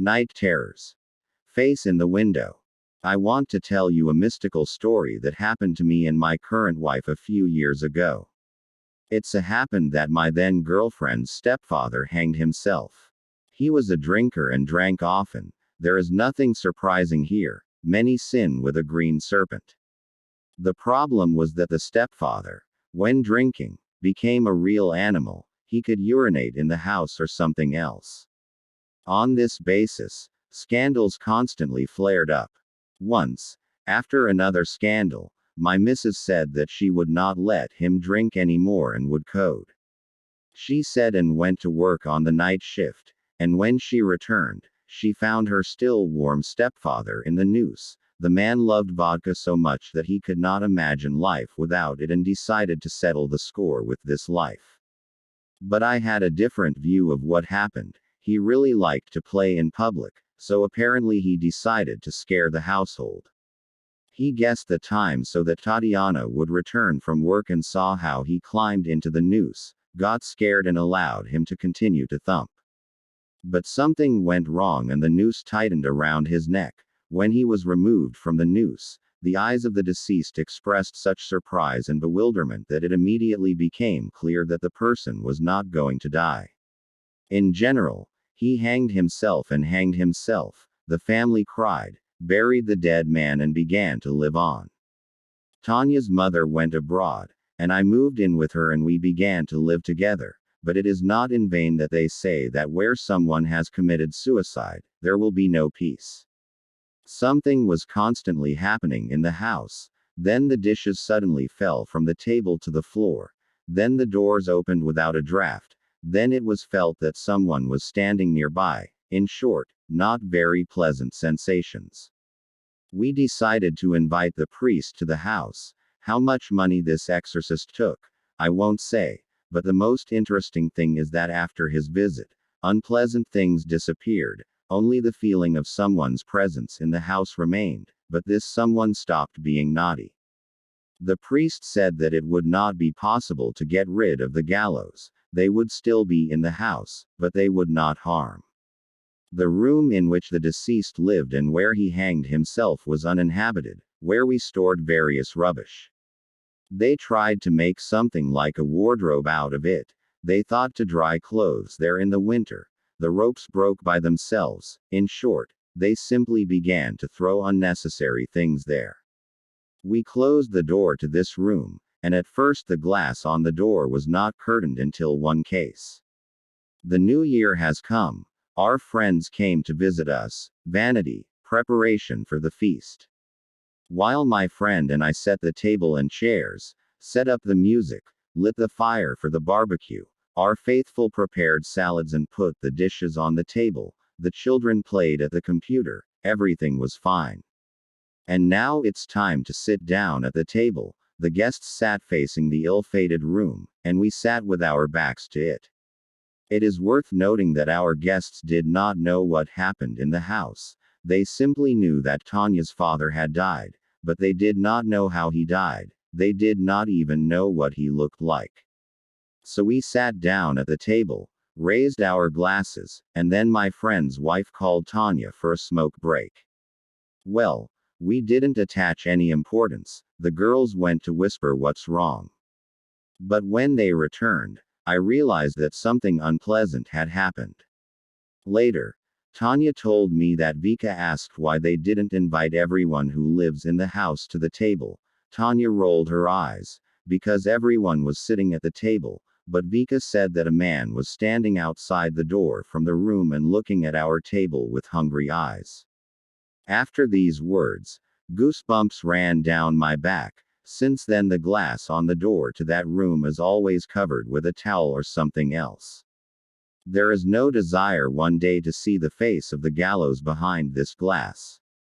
Night terrors. Face in the window. I want to tell you a mystical story that happened to me and my current wife a few years ago. It so happened that my then girlfriend's stepfather hanged himself. He was a drinker and drank often. There is nothing surprising here. Many sin with a green serpent. The problem was that the stepfather, when drinking, became a real animal. He could urinate in the house or something else. On this basis, scandals constantly flared up. Once, after another scandal, my missus said that she would not let him drink anymore and would code. She said and went to work on the night shift, and when she returned, she found her still warm stepfather in the noose. The man loved vodka so much that he could not imagine life without it and decided to settle the score with this life. But I had a different view of what happened. He really liked to play in public, so apparently he decided to scare the household. He guessed the time so that Tatiana would return from work and saw how he climbed into the noose, got scared and allowed him to continue to thump. But something went wrong and the noose tightened around his neck. When he was removed from the noose, the eyes of the deceased expressed such surprise and bewilderment that it immediately became clear that the person was not going to die. In general, he hanged himself and hanged himself. The family cried, buried the dead man and began to live on. Tanya's mother went abroad, and I moved in with her and we began to live together. But it is not in vain that they say that where someone has committed suicide, there will be no peace. Something was constantly happening in the house. Then the dishes suddenly fell from the table to the floor. Then the doors opened without a draft. Then it was felt that someone was standing nearby. In short, not very pleasant sensations. We decided to invite the priest to the house. How much money this exorcist took, I won't say, but the most interesting thing is that after his visit, unpleasant things disappeared. Only the feeling of someone's presence in the house remained, but this someone stopped being naughty. The priest said that it would not be possible to get rid of the gallows. They would still be in the house, but they would not harm. The room in which the deceased lived and where he hanged himself was uninhabited, where we stored various rubbish. They tried to make something like a wardrobe out of it. They thought to dry clothes there in the winter. The ropes broke by themselves. In short, they simply began to throw unnecessary things there. We closed the door to this room, and at first the glass on the door was not curtained until one case. The new year has come. Our friends came to visit us. Vanity, preparation for the feast. While my friend and I set the table and chairs, set up the music, lit the fire for the barbecue, our faithful prepared salads and put the dishes on the table, the children played at the computer, everything was fine. And now it's time to sit down at the table. The guests sat facing the ill-fated room, and we sat with our backs to it. It is worth noting that our guests did not know what happened in the house. They simply knew that Tanya's father had died, but they did not know how he died. They did not even know what he looked like. So we sat down at the table, raised our glasses, and then my friend's wife called Tanya for a smoke break. Well, we didn't attach any importance. The girls went to whisper what's wrong. But when they returned, I realized that something unpleasant had happened. Later, Tanya told me that Vika asked why they didn't invite everyone who lives in the house to the table. Tanya rolled her eyes, because everyone was sitting at the table, but Vika said that a man was standing outside the door from the room and looking at our table with hungry eyes. After these words, goosebumps ran down my back. Since then the glass on the door to that room is always covered with a towel or something else. There is no desire one day to see the face of the gallows behind this glass.